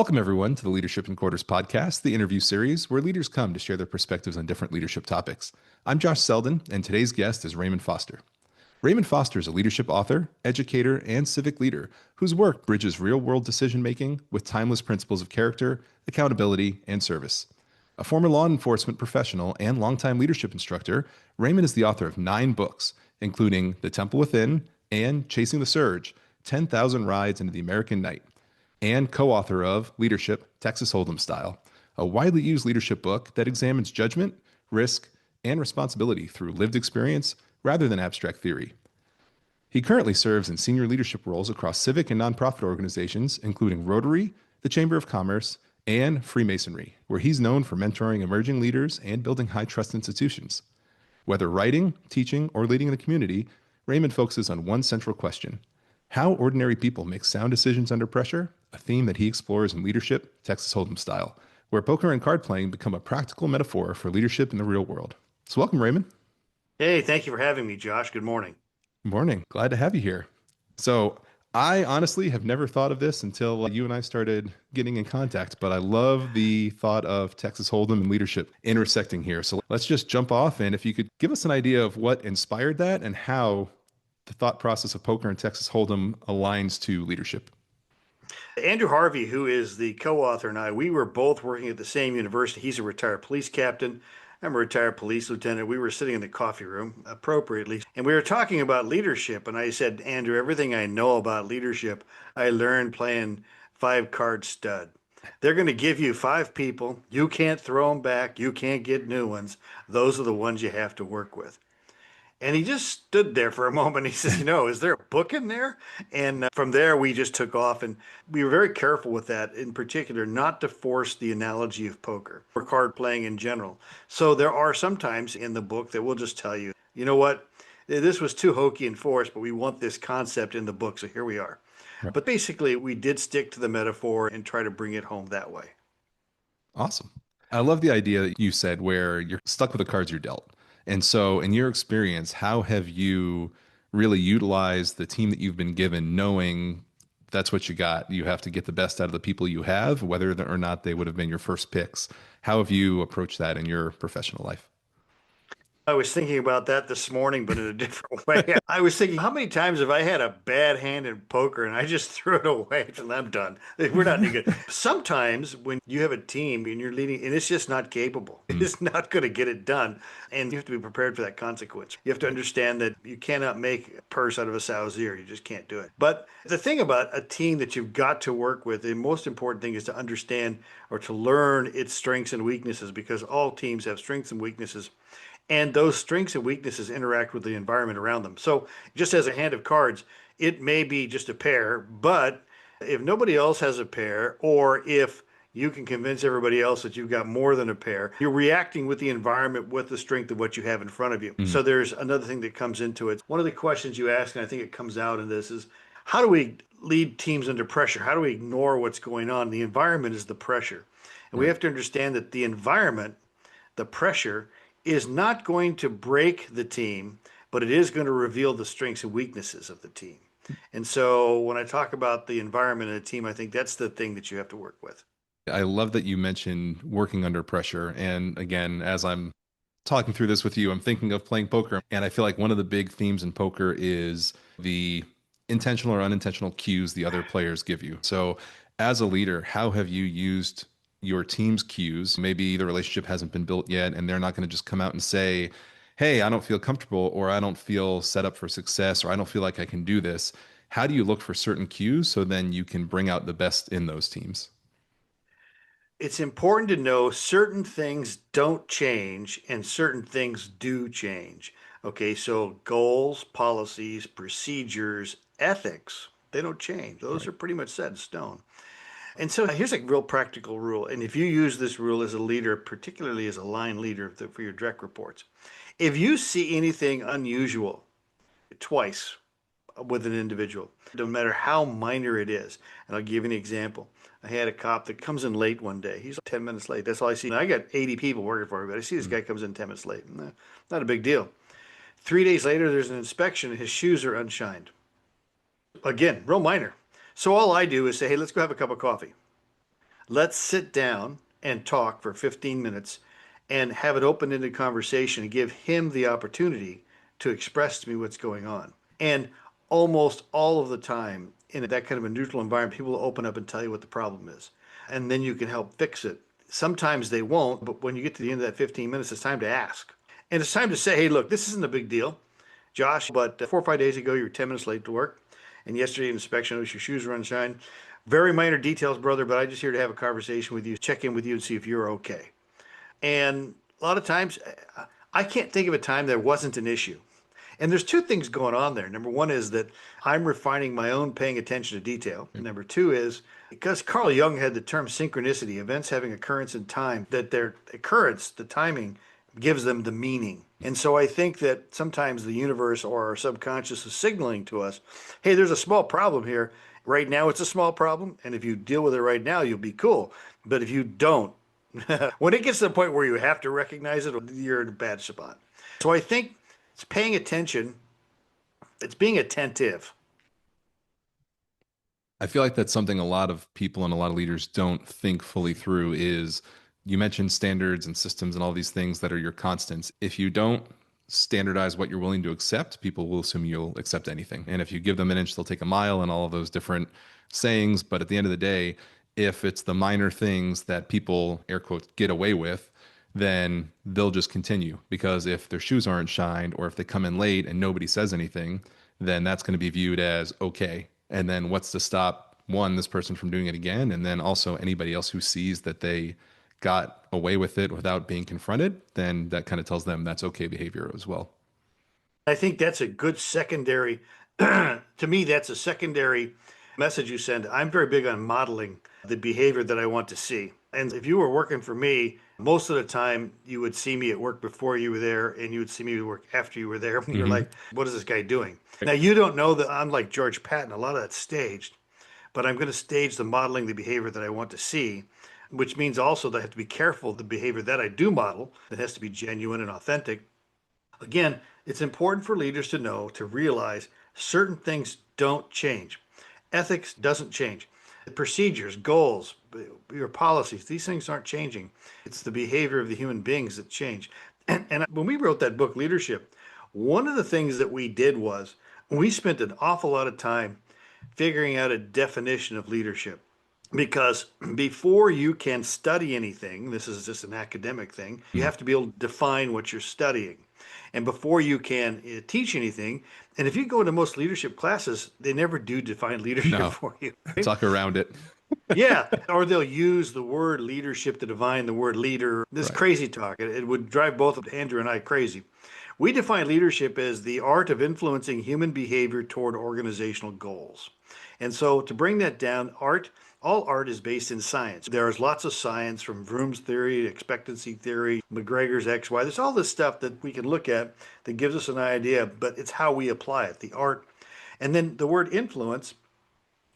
Welcome, everyone, to the Leadership in Quarters podcast, the interview series where leaders come to share their perspectives on different leadership topics. I'm Josh Seldin, and today's guest is Raymond Foster. Raymond Foster is a leadership author, educator, and civic leader whose work bridges real-world decision-making with timeless principles of character, accountability, and service. A former law enforcement professional and longtime leadership instructor, Raymond is the author of 9 books, including The Temple Within and Chasing the Surge, 10,000 Rides into the American Night, and co-author of Leadership, Texas Hold'em Style, a widely used leadership book that examines judgment, risk, and responsibility through lived experience rather than abstract theory. He currently serves in senior leadership roles across civic and nonprofit organizations, including Rotary, the Chamber of Commerce, and Freemasonry, where he's known for mentoring emerging leaders and building high-trust institutions. Whether writing, teaching, or leading in the community, Raymond focuses on one central question: how ordinary people make sound decisions under pressure, a theme that he explores in Leadership, Texas Hold'em Style, where poker and card playing become a practical metaphor for leadership in the real world. So welcome, Raymond. Hey, thank you for having me, Josh. Good morning. Good morning. Glad to have you here. So I honestly have never thought of this until you and I started getting in contact, but I love the thought of Texas Hold'em and leadership intersecting here. So let's just jump off, and if you could give us an idea of what inspired that and how the thought process of poker and Texas Hold'em aligns to leadership. Andrew Harvey, who is the co-author, and I, we were both working at the same university. He's a retired police captain. I'm a retired police lieutenant. We were sitting in the coffee room, appropriately, and we were talking about leadership. And I said, Andrew, everything I know about leadership, I learned playing 5-card stud. They're going to give you 5 people. You can't throw them back. You can't get new ones. Those are the ones you have to work with. And he just stood there for a moment. He says, is there a book in there? And from there, we just took off. And we were very careful with that, in particular, not to force the analogy of poker or card playing in general. So there are some times in the book that we'll just tell you, you know what, this was too hokey and forced, but we want this concept in the book. So here we are. Right. But basically, we did stick to the metaphor and try to bring it home that way. Awesome. I love the idea that you said where you're stuck with the cards you're dealt. And so in your experience, how have you really utilized the team that you've been given, knowing that's what you got? You have to get the best out of the people you have, whether or not they would have been your first picks. How have you approached that in your professional life? I was thinking about that this morning, but in a different way. I was thinking, how many times have I had a bad hand in poker and I just threw it away and I'm done? We're not any good. Sometimes when you have a team and you're leading and it's just not capable, it's not going to get it done. And you have to be prepared for that consequence. You have to understand that you cannot make a purse out of a sow's ear. You just can't do it. But the thing about a team that you've got to work with, the most important thing is to understand or to learn its strengths and weaknesses, because all teams have strengths and weaknesses. And those strengths and weaknesses interact with the environment around them. So just as a hand of cards, it may be just a pair, but if nobody else has a pair, or if you can convince everybody else that you've got more than a pair, you're reacting with the environment with the strength of what you have in front of you. So there's another thing that comes into it. One of the questions you ask, and I think it comes out in this, is how do we lead teams under pressure? How do we ignore what's going on? The environment is the pressure. And we have to understand that the environment, the pressure, is not going to break the team, but it is going to reveal the strengths and weaknesses of the team. And so when I talk about the environment of a team, I think that's the thing that you have to work with. I love that you mentioned working under pressure. And again, as I'm talking through this with you, I'm thinking of playing poker. And I feel like one of the big themes in poker is the intentional or unintentional cues the other players give you. So as a leader, how have you used your team's cues? Maybe the relationship hasn't been built yet and they're not going to just come out and say, hey, I don't feel comfortable, or I don't feel set up for success, or I don't feel like I can do this. How do you look for certain cues so then you can bring out the best in those teams? It's important to know certain things don't change and certain things do change. Okay, so goals, policies, procedures, ethics, they don't change. Those are pretty much set in stone. And so here's a real practical rule. And if you use this rule as a leader, particularly as a line leader for your direct reports, if you see anything unusual twice with an individual, no matter how minor it is, and I'll give you an example. I had a cop that comes in late one day. He's 10 minutes late. That's all I see. And I got 80 people working for me, but I see this guy comes in 10 minutes late. Not a big deal. 3 days later, there's an inspection and his shoes are unshined. Again, real minor. So all I do is say, hey, let's go have a cup of coffee. let's sit down and talk for 15 minutes and have an open-ended conversation and give him the opportunity to express to me what's going on. And almost all of the time in that kind of a neutral environment, people will open up and tell you what the problem is. And then you can help fix it. Sometimes they won't, but when you get to the end of that 15 minutes, it's time to ask. And it's time to say, hey, look, this isn't a big deal, Josh, but 4 or 5 days ago, you were 10 minutes late to work. And yesterday, inspection, noticed your shoes were unshine. Very minor details, brother, but I'm just here to have a conversation with you, check in with you, and see if you're okay. And a lot of times, I can't think of a time there wasn't an issue. And there's two things going on there. Number one is that I'm refining my own paying attention to detail. And number two is because Carl Jung had the term synchronicity, events having occurrence in time, that their occurrence, the timing, gives them the meaning. And so I think that sometimes the universe or our subconscious is signaling to us, hey, there's a small problem here. Right now, it's a small problem. And if you deal with it right now, you'll be cool. But if you don't, when it gets to the point where you have to recognize it, you're in a bad spot. So I think it's paying attention, it's being attentive. I feel like that's something a lot of people and a lot of leaders don't think fully through is you mentioned standards and systems and all these things that are your constants. If you don't standardize what you're willing to accept, people will assume you'll accept anything. And if you give them an inch, they'll take a mile and all of those different sayings. But at the end of the day, if it's the minor things that people, air quotes, get away with, then they'll just continue. Because if their shoes aren't shined or if they come in late and nobody says anything, then that's going to be viewed as okay. And then what's to stop one, this person from doing it again? And then also anybody else who sees that they got away with it without being confronted, then that kind of tells them that's okay behavior as well. I think that's a good secondary, to me, that's a secondary message you send. I'm very big on modeling the behavior that I want to see. And if you were working for me, most of the time you would see me at work before you were there and you would see me at work after you were there. You're Hmm. like, what is this guy doing? Now, you don't know that I'm like George Patton. A lot of that's staged, but I'm going to stage the modeling the behavior that I want to see, which means also that I have to be careful of the behavior that I do model. It has to be genuine and authentic. Again, it's important for leaders to know, to realize certain things don't change. Ethics doesn't change. Procedures, goals, your policies, these things aren't changing. It's the behavior of the human beings that change. And when we wrote that book, Leadership, one of the things that we did was we spent an awful lot of time figuring out a definition of leadership. Because before you can study anything, this is just an academic thing, you Hmm. have to be able to define what you're studying. And before you can teach anything, and if you go into most leadership classes, they never do define leadership No, for you, right? talk around it. Yeah, or they'll use the word leadership to define the word leader. This Right. crazy talk. It would drive both Andrew and I crazy. We define leadership as the art of influencing human behavior toward organizational goals. And so to bring that down, all art is based in science. There's lots of science from Vroom's theory, expectancy theory, McGregor's XY. There's all this stuff that we can look at that gives us an idea, but it's how we apply it, the art. And then the word influence,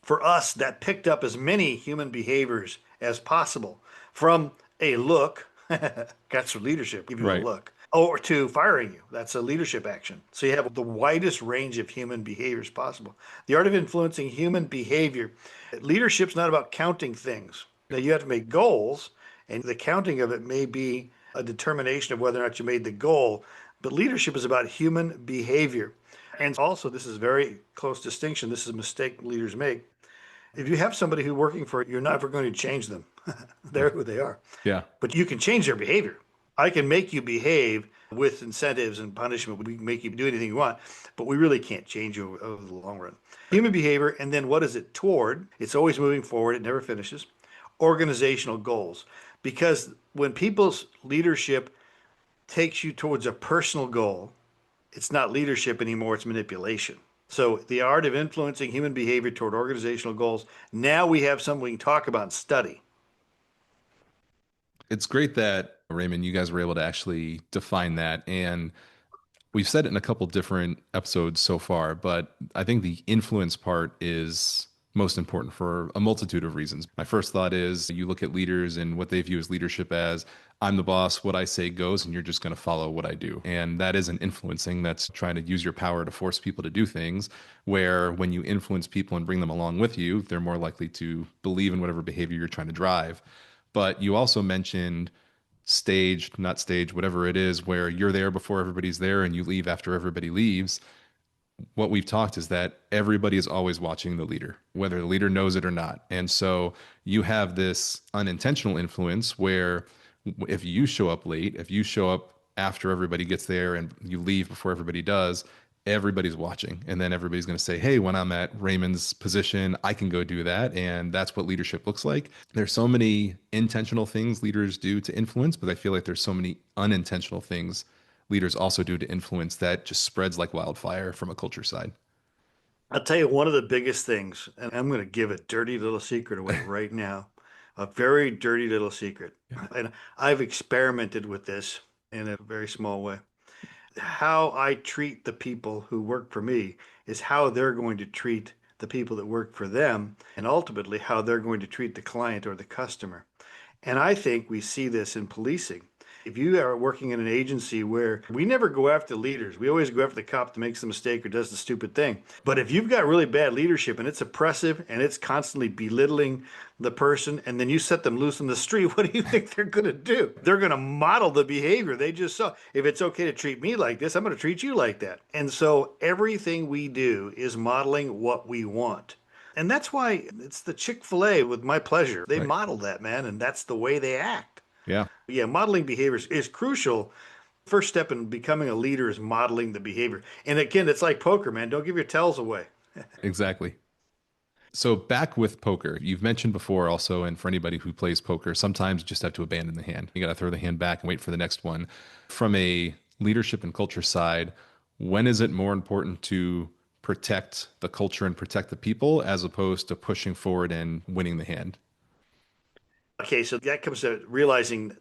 for us, that picked up as many human behaviors as possible from a look, that's for leadership, give you a Right. look, or to firing you. That's a leadership action. So you have the widest range of human behaviors possible. The art of influencing human behavior. Leadership's not about counting things. Now you have to make goals, and the counting of it may be a determination of whether or not you made the goal. But leadership is about human behavior. And also, this is a very close distinction. This is a mistake leaders make. If you have somebody who's working for you, you're never going to change them. They're who they are. Yeah. But you can change their behavior. I can make you behave with incentives and punishment. We can make you do anything you want, but we really can't change you over the long run. Human behavior, and then what is it toward? It's always moving forward, it never finishes. Organizational goals. Because when people's leadership takes you towards a personal goal, it's not leadership anymore, it's manipulation. So the art of influencing human behavior toward organizational goals. Now we have something we can talk about and study. It's great that, Raymond, you guys were able to actually define that. And we've said it in a couple different episodes so far, but I think the influence part is most important for a multitude of reasons. My first thought is you look at leaders and what they view as leadership as I'm the boss, what I say goes, and you're just going to follow what I do. And that isn't influencing, that's trying to use your power to force people to do things. Where when you influence people and bring them along with you, they're more likely to believe in whatever behavior you're trying to drive. But you also mentioned staged, not staged, whatever it is, where you're there before everybody's there and you leave after everybody leaves. What we've talked is that everybody is always watching the leader, whether the leader knows it or not. And so you have this unintentional influence where if you show up late, if you show up after everybody gets there and you leave before everybody does, everybody's watching. And then everybody's going to say, hey, when I'm at Raymond's position, I can go do that. And that's what leadership looks like. There's so many intentional things leaders do to influence, but I feel like there's so many unintentional things leaders also do to influence that just spreads like wildfire from a culture side. I'll tell you one of the biggest things, and I'm going to give a dirty little secret away right now, a very dirty little secret. Yeah. And I've experimented with this in a very small way. How I treat the people who work for me is how they're going to treat the people that work for them, and ultimately how they're going to treat the client or the customer. And I think we see this in policing. If you are working in an agency where we never go after leaders, we always go after the cop that makes the mistake or does the stupid thing. But if you've got really bad leadership and it's oppressive and it's constantly belittling the person, and then you set them loose in the street, what do you think they're going to do? They're going to model the behavior they just saw. If it's okay to treat me like this, I'm going to treat you like that. And so everything we do is modeling what we want. And that's why it's the Chick-fil-A with my pleasure. They Right. model that, man, and that's the way they act. Yeah, Yeah, modeling behaviors is crucial. First step in becoming a leader is modeling the behavior. And again, it's like poker, man. Don't give your tells away. exactly. So back with poker, you've mentioned before also, and for anybody who plays poker, sometimes you just have to abandon the hand. You got to throw the hand back and wait for the next one. From a leadership and culture side, when is it more important to protect the culture and protect the people as opposed to pushing forward and winning the hand? Okay, so that comes to realizing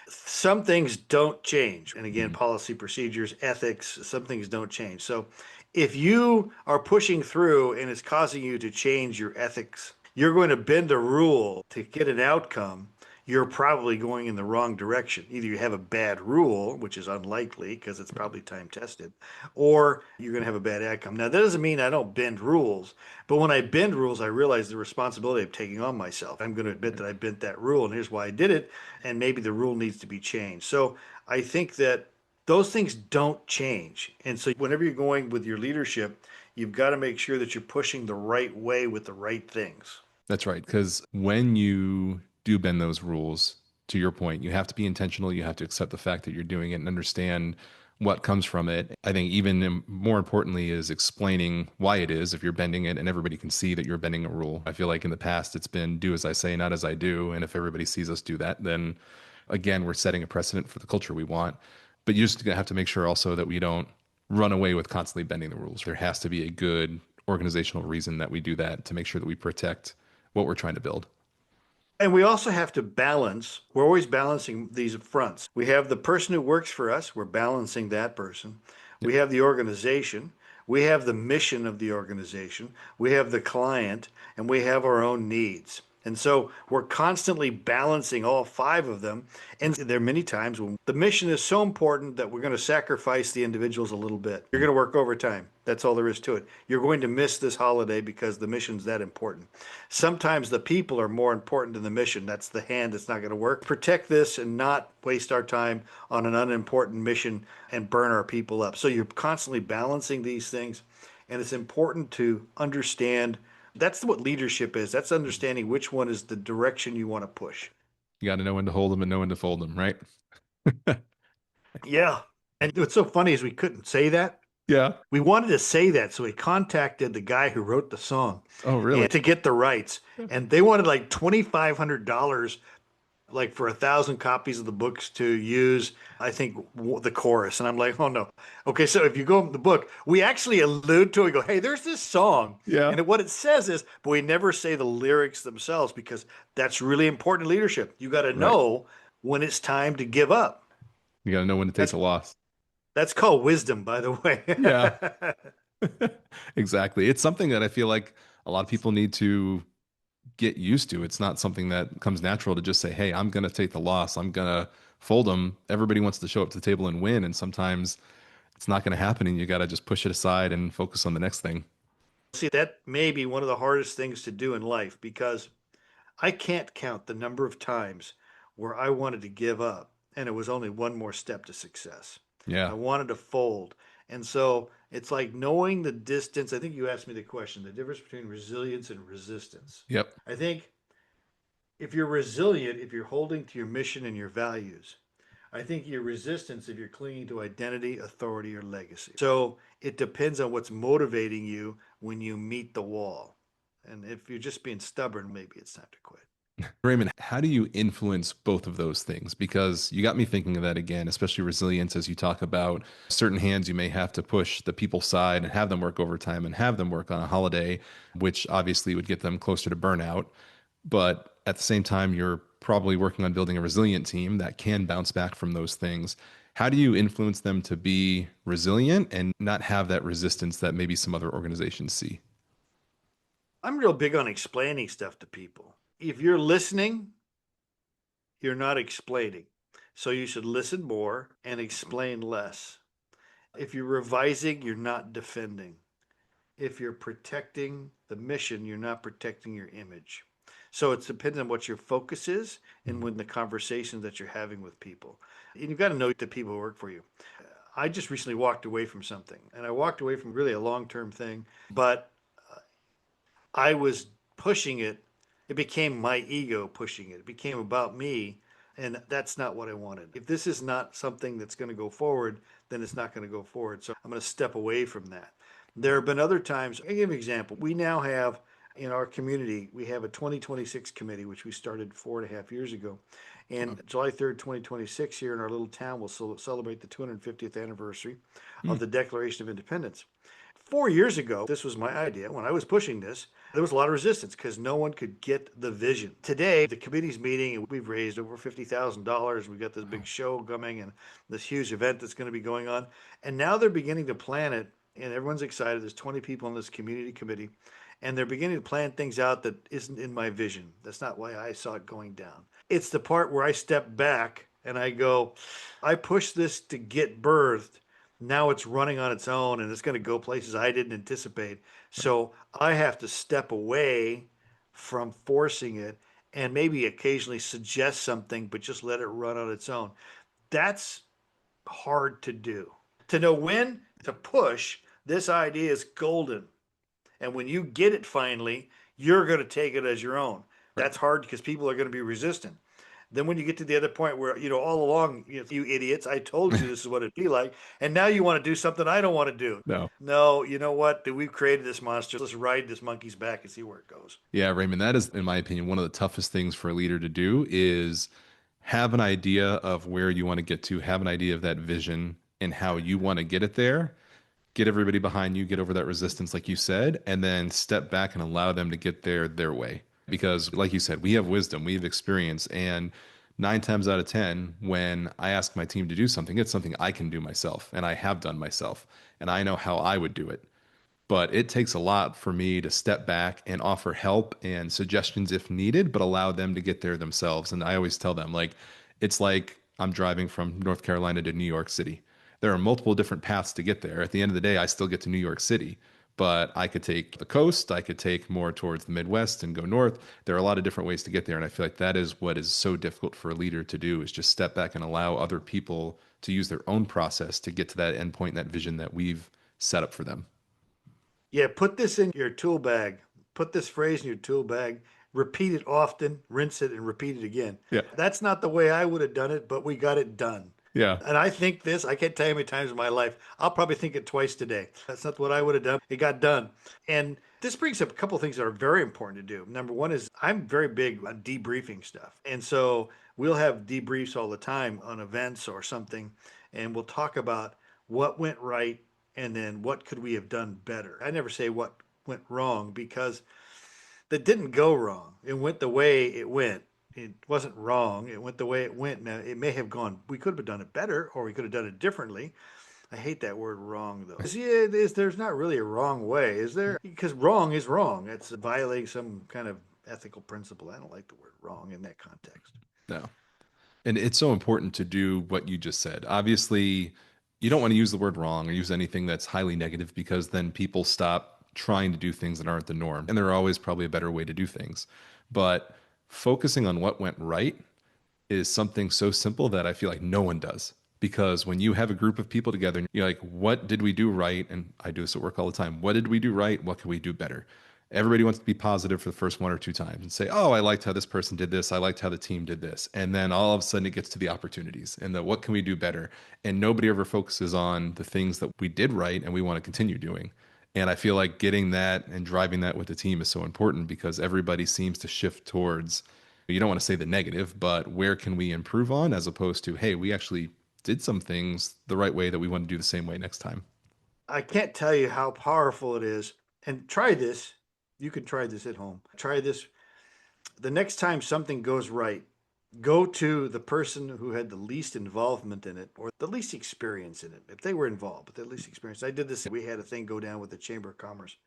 some things don't change. And again, Mhm. policy, procedures, ethics, some things don't change. So if you are pushing through and it's causing you to change your ethics, you're going to bend a rule to get an outcome. You're probably going in the wrong direction. Either you have a bad rule, which is unlikely because it's probably time tested, or you're going to have a bad outcome. Now, that doesn't mean I don't bend rules, but when I bend rules, I realize the responsibility of taking on myself. I'm going to admit that I bent that rule, and here's why I did it, and maybe the rule needs to be changed. So I think that those things don't change. And so whenever you're going with your leadership, you've got to make sure that you're pushing the right way with the right things. That's right. Because when you do bend those rules, to your point, you have to be intentional. You have to accept the fact that you're doing it and understand what comes from it. I think even more importantly is explaining why it is if you're bending it and everybody can see that you're bending a rule. I feel like in the past it's been do as I say, not as I do. And if everybody sees us do that, then again, we're setting a precedent for the culture we want. But you just have to make sure also that we don't run away with constantly bending the rules. There has to be a good organizational reason that we do that to make sure that we protect what we're trying to build. And we also have to balance, we're always balancing these fronts. We have the person who works for us, we're balancing that person. Yep. We have the organization, we have the mission of the organization, we have the client, and we have our own needs. And so we're constantly balancing all five of them. And there are many times when the mission is so important that we're going to sacrifice the individuals a little bit. You're going to work overtime. That's all there is to it. You're going to miss this holiday because the mission's that important. Sometimes the people are more important than the mission. That's the hand that's not going to work. Protect this and not waste our time on an unimportant mission and burn our people up. So you're constantly balancing these things. And it's important to understand that's what leadership is. That's understanding which one is the direction you want to push. You got to know when to hold them and know when to fold them, right? Yeah. And what's so funny is we couldn't say that. Yeah. We wanted to say that, so we contacted the guy who wrote the song Oh, really? and to get the rights. And they wanted like $2,500 like for 1,000 copies of the books to use, I think, the chorus. And I'm like, oh no. Okay, so if you go in the book, we actually allude to it, go, hey, there's this song. Yeah. And what it says is, but we never say the lyrics themselves because that's really important in leadership. You got to Right. know when it's time to give up. You got to know when to take That's the loss. that's called wisdom, by the way. Yeah. Exactly. It's something that I feel like a lot of people need to get used to. It's not something that comes natural to just say, hey, I'm going to take the loss. I'm going to fold them. Everybody wants to show up to the table and win, and sometimes it's not going to happen, and you got to just push it aside and focus on the next thing. See, that may be one of the hardest things to do in life because I can't count the number of times where I wanted to give up and it was only one more step to success. I Yeah. wanted to fold. And so it's like knowing the distance. I think you asked me the question, the difference between resilience and resistance. Yep. I think if you're resilient, if you're holding to your mission and your values, I think your resistance if you're clinging to identity, authority, or legacy. So it depends on what's motivating you when you meet the wall. And if you're just being stubborn, maybe it's time to quit. Raymond, how do you influence both of those things? Because you got me thinking of that again, especially resilience as you talk about certain hands you may have to push the people side and have them work overtime and have them work on a holiday, which obviously would get them closer to burnout. But at the same time, you're probably working on building a resilient team that can bounce back from those things. How do you influence them to be resilient and not have that resistance that maybe some other organizations see? I'm real big on explaining stuff to people. If you're listening, you're not explaining. So you should listen more and explain less. If you're revising, you're not defending. If you're protecting the mission, you're not protecting your image. So it's dependent on what your focus is and Mhm. when the conversations that you're having with people. And you've got to know the people who work for you. I just recently walked away from something, and I walked away from really a long term thing, but I was pushing it. It became my ego pushing it. It became about me, and that's not what I wanted. If this is not something that's going to go forward, then it's not going to go forward. So I'm going to step away from that. There have been other times. I'll give you an example. We now have in our community, we have a 2026 committee, which we started 4.5 years ago. And July 3rd, 2026, here in our little town, we'll celebrate the 250th anniversary of Mm. the Declaration of Independence. 4 years ago, this was my idea. When I was pushing this, there was a lot of resistance because no one could get the vision. Today, the committee's meeting and we've raised over $50,000. We've got this big Wow. show coming and this huge event that's going to be going on. And now they're beginning to plan it, and everyone's excited. There's 20 people on this community committee, and they're beginning to plan things out that isn't in my vision. That's not why I saw it going down. It's the part where I step back and I go, I pushed this to get birthed. Now it's running on its own and it's going to go places I didn't anticipate. So I have to step away from forcing it and maybe occasionally suggest something, but just let it run on its own. That's hard to do. To know when to push, this idea is golden. And when you get it finally, you're going to take it as your own. Right. That's hard because people are going to be resistant. Then when you get to the other point where, all along, you idiots, I told you this is what it'd be like. And now you want to do something I don't want to do. No. No, you know what? We've created this monster. Let's ride this monkey's back and see where it goes. Yeah, Raymond, that is, in my opinion, one of the toughest things for a leader to do is have an idea of where you want to get to, have an idea of that vision and how you want to get it there, get everybody behind you, get over that resistance, like you said, and then step back and allow them to get there their way. Because, like you said, we have wisdom, we have experience, and 9 times out of 10, when I ask my team to do something, it's something I can do myself, and I have done myself, and I know how I would do it. But it takes a lot for me to step back and offer help and suggestions if needed, but allow them to get there themselves. And I always tell them, like, it's like I'm driving from North Carolina to New York City. There are multiple different paths to get there. At the end of the day, I still get to New York City, but I could take the coast, I could take more towards the Midwest and go north. There are a lot of different ways to get there. And I feel like that is what is so difficult for a leader to do is just step back and allow other people to use their own process to get to that endpoint, that vision that we've set up for them. Yeah, put this in your tool bag. Put this phrase in your tool bag. Repeat it often, rinse it, and repeat it again. Yeah. That's not the way I would have done it, but we got it done. Yeah. And I think this, I can't tell you how many times in my life, I'll probably think it twice today. That's not what I would have done. It got done. And this brings up a couple of things that are very important to do. Number one is I'm very big on debriefing stuff. And so we'll have debriefs all the time on events or something, and we'll talk about what went right and then what could we have done better. I never say what went wrong because that didn't go wrong. It went the way it went. It wasn't wrong. It went the way it went. Now, it may have gone, we could have done it better or we could have done it differently. I hate that word wrong, though. See, there's not really a wrong way, is there? Because wrong is wrong. It's violating some kind of ethical principle. I don't like the word wrong in that context. No. And it's so important to do what you just said. Obviously, you don't want to use the word wrong or use anything that's highly negative because then people stop trying to do things that aren't the norm. And there are always probably a better way to do things. But focusing on what went right is something so simple that I feel like no one does. Because when you have a group of people together and you're like, what did we do right? And I do this at work all the time. What did we do right? What can we do better? Everybody wants to be positive for the first one or two times and say, oh, I liked how this person did this. I liked how the team did this. And then all of a sudden it gets to the opportunities and the what can we do better? And nobody ever focuses on the things that we did right and we want to continue doing. And I feel like getting that and driving that with the team is so important because everybody seems to shift towards, you don't want to say the negative, but where can we improve on as opposed to, hey, we actually did some things the right way that we want to do the same way next time. I can't tell you how powerful it is. And try this. You can try this at home. Try this. The next time something goes right, go to the person who had the least involvement in it or the least experience in it. If they were involved, but the least experience. I did this. We had a thing go down with the Chamber of Commerce,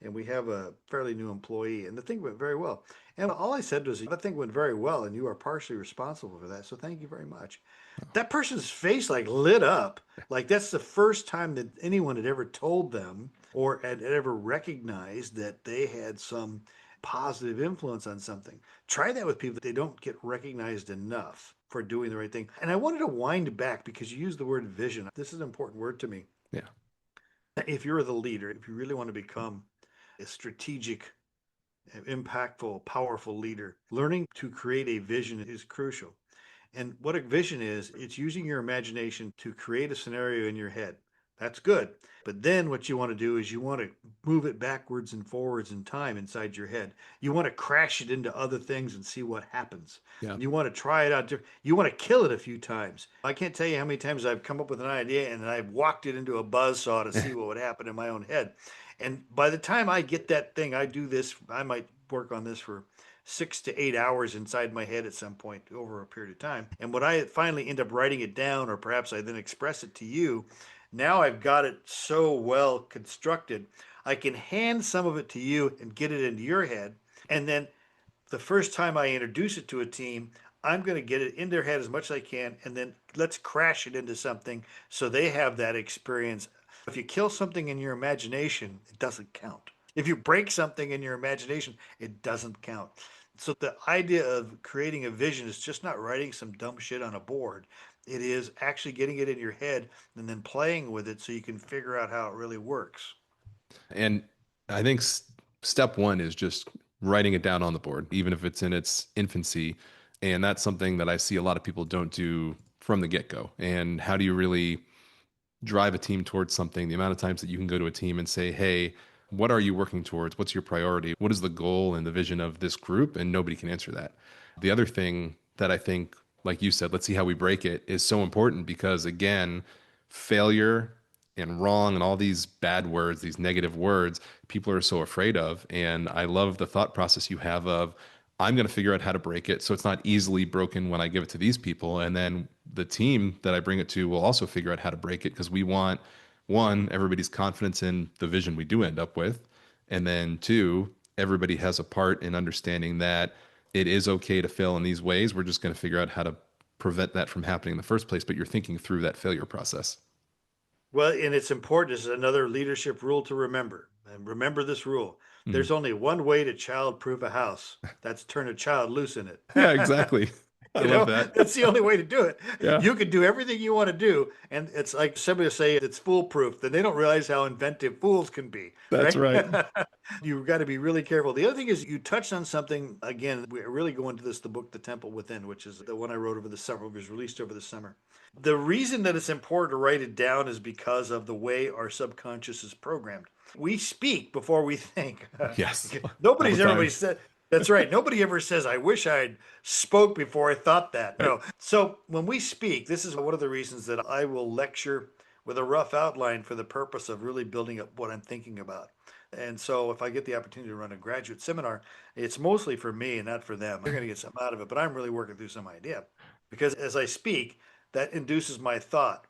and we have a fairly new employee, and the thing went very well. And all I said was, "The thing went very well, and you are partially responsible for that. So thank you very much." That person's face like lit up, like that's the first time that anyone had ever told them or had ever recognized that they had some positive influence on something. Try that with people that they don't get recognized enough for doing the right thing. And I wanted to wind back because you used the word vision. This is an important word to me. Yeah. If you're the leader, if you really want to become a strategic, impactful, powerful leader, learning to create a vision is crucial. And what a vision is, it's using your imagination to create a scenario in your head. That's good. But then what you want to do is you want to move it backwards and forwards in time inside your head. You want to crash it into other things and see what happens. Yeah. You want to try it out. You want to kill it a few times. I can't tell you how many times I've come up with an idea and I've walked it into a buzzsaw to see what would happen in my own head. And by the time I get that thing, I do this, I might work on this for 6 to 8 hours inside my head at some point over a period of time. And when I finally end up writing it down, or perhaps I then express it to you, now I've got it so well constructed, I can hand some of it to you and get it into your head. And then the first time I introduce it to a team, I'm going to get it in their head as much as I can, and then let's crash it into something so they have that experience. If you kill something in your imagination, it doesn't count. If you break something in your imagination, it doesn't count. So the idea of creating a vision is just not writing some dumb shit on a board. It is actually getting it in your head and then playing with it so you can figure out how it really works. And I think step one is just writing it down on the board, even if it's in its infancy. And that's something that I see a lot of people don't do from the get go. And how do you really drive a team towards something? The amount of times that you can go to a team and say, hey, what are you working towards? What's your priority? What is the goal and the vision of this group? And nobody can answer that. The other thing that I think, like you said, let's see how we break it, is so important because, again, failure and wrong and all these bad words, these negative words, people are so afraid of. And I love the thought process you have of, I'm going to figure out how to break it so it's not easily broken when I give it to these people. And then the team that I bring it to will also figure out how to break it because we want, one, everybody's confidence in the vision we do end up with. And then two, everybody has a part in understanding that it is okay to fail in these ways. We're just going to figure out how to prevent that from happening in the first place. But you're thinking through that failure process. Well, and it's important. This is another leadership rule to remember. And remember this rule. Mhm. There's only one way to child-proof a house. That's turn a child loose in it. Yeah, exactly. I You love know, that. that's the only way to do it. Yeah, You can do everything you want to do, and it's like somebody will say it's foolproof. Then they don't realize how inventive fools can be, that's right? right. You've got to be really careful. The other thing is you touched on something again. We really go into this, the book, The Temple Within, which is the one I wrote over the summer, was released over the summer. The reason that it's important to write it down is because of the way our subconscious is programmed. We speak before we think. Yes, all the Nobody's ever time. said that's right. Nobody ever says, I wish I'd spoke before I thought that. Right. No. So when we speak, this is one of the reasons that I will lecture with a rough outline for the purpose of really building up what I'm thinking about. And so if I get the opportunity to run a graduate seminar, it's mostly for me and not for them. They're going to get something out of it, but I'm really working through some idea because as I speak, that induces my thought.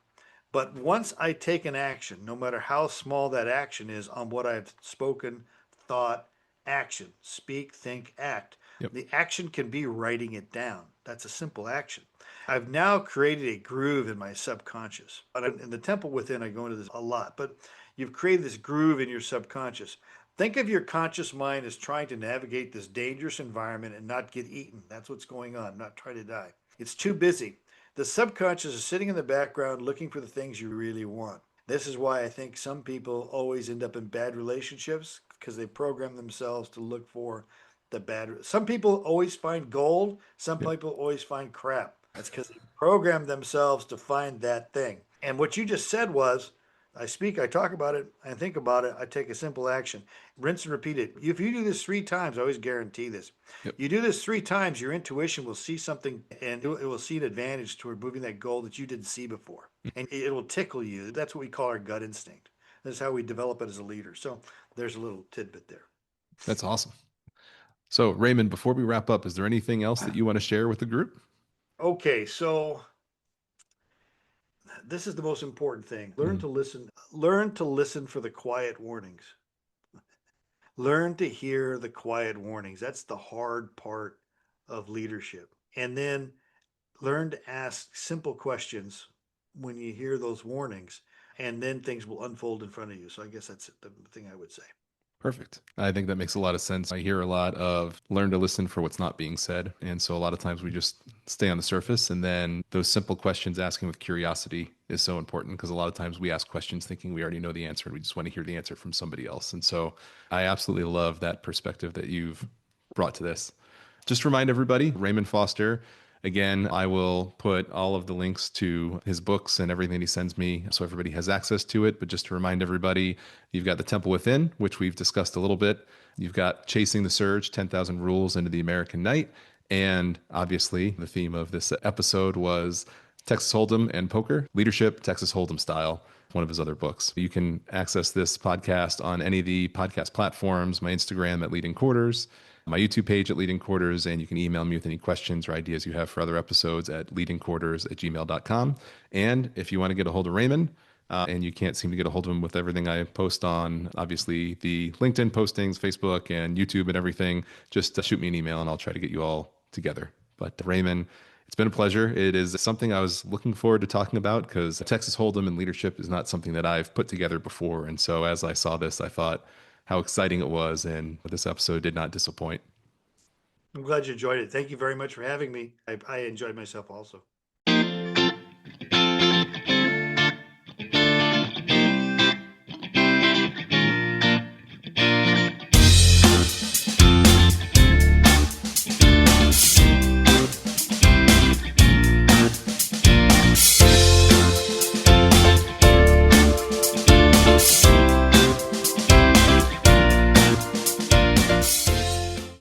But once I take an action, no matter how small that action is on what I've spoken, thought, action, speak, think, act, Yep. The action can be writing it down. That's a simple action. I've now created a groove in my subconscious. In the temple within, I go into this a lot, but you've created this groove in your subconscious. Think of your conscious mind as trying to navigate this dangerous environment and not get eaten. That's what's going on, not try to die. It's too busy. The subconscious is sitting in the background looking for the things you really want. This is why I think some people always end up in bad relationships because they program themselves to look for the bad. Some people always find gold, some Yep. people always find crap. That's because they program themselves to find that thing. And what you just said was, I speak, I talk about it, I think about it, I take a simple action. Rinse and repeat it. If you do this 3 times, I always guarantee this. Yep. You do this 3 times, your intuition will see something and it will see an advantage toward moving that goal that you didn't see before. And it will tickle you. That's what we call our gut instinct. That's how we develop it as a leader. So there's a little tidbit there. That's awesome. So, Raymond, before we wrap up, is there anything else that you want to share with the group? Okay, so this is the most important thing. Learn Mm, to listen. Learn to listen for the quiet warnings. Learn to hear the quiet warnings. That's the hard part of leadership. And then learn to ask simple questions when you hear those warnings, and then things will unfold in front of you. So I guess that's the thing I would say. perfect. I think that makes a lot of sense. I hear a lot of learn to listen for what's not being said. And so a lot of times we just stay on the surface. And then those simple questions asking with curiosity is so important because a lot of times we ask questions thinking we already know the answer and we just want to hear the answer from somebody else. And so I absolutely love that perspective that you've brought to this. Just remind everybody, Raymond Foster. Again, I will put all of the links to his books and everything he sends me so everybody has access to it. But just to remind everybody, you've got The Temple Within, which we've discussed a little bit. You've got Chasing the Surge, 10,000 Rules into the American Night. And obviously, the theme of this episode was Texas Hold'em and Poker, Leadership, Texas Hold'em Style, one of his other books. You can access this podcast on any of the podcast platforms, my Instagram at Leading Quarters, my YouTube page at Leading Quarters, and you can email me with any questions or ideas you have for other episodes at leadingquarters@gmail.com. And if you want to get a hold of Raymond, and you can't seem to get a hold of him with everything I post on, obviously, the LinkedIn postings, Facebook, and YouTube and everything, just shoot me an email and I'll try to get you all together. But Raymond, it's been a pleasure. It is something I was looking forward to talking about because Texas Hold'em and leadership is not something that I've put together before. And so as I saw this, I thought how exciting it was. And this episode did not disappoint. I'm glad you enjoyed it. Thank you very much for having me. I enjoyed myself also.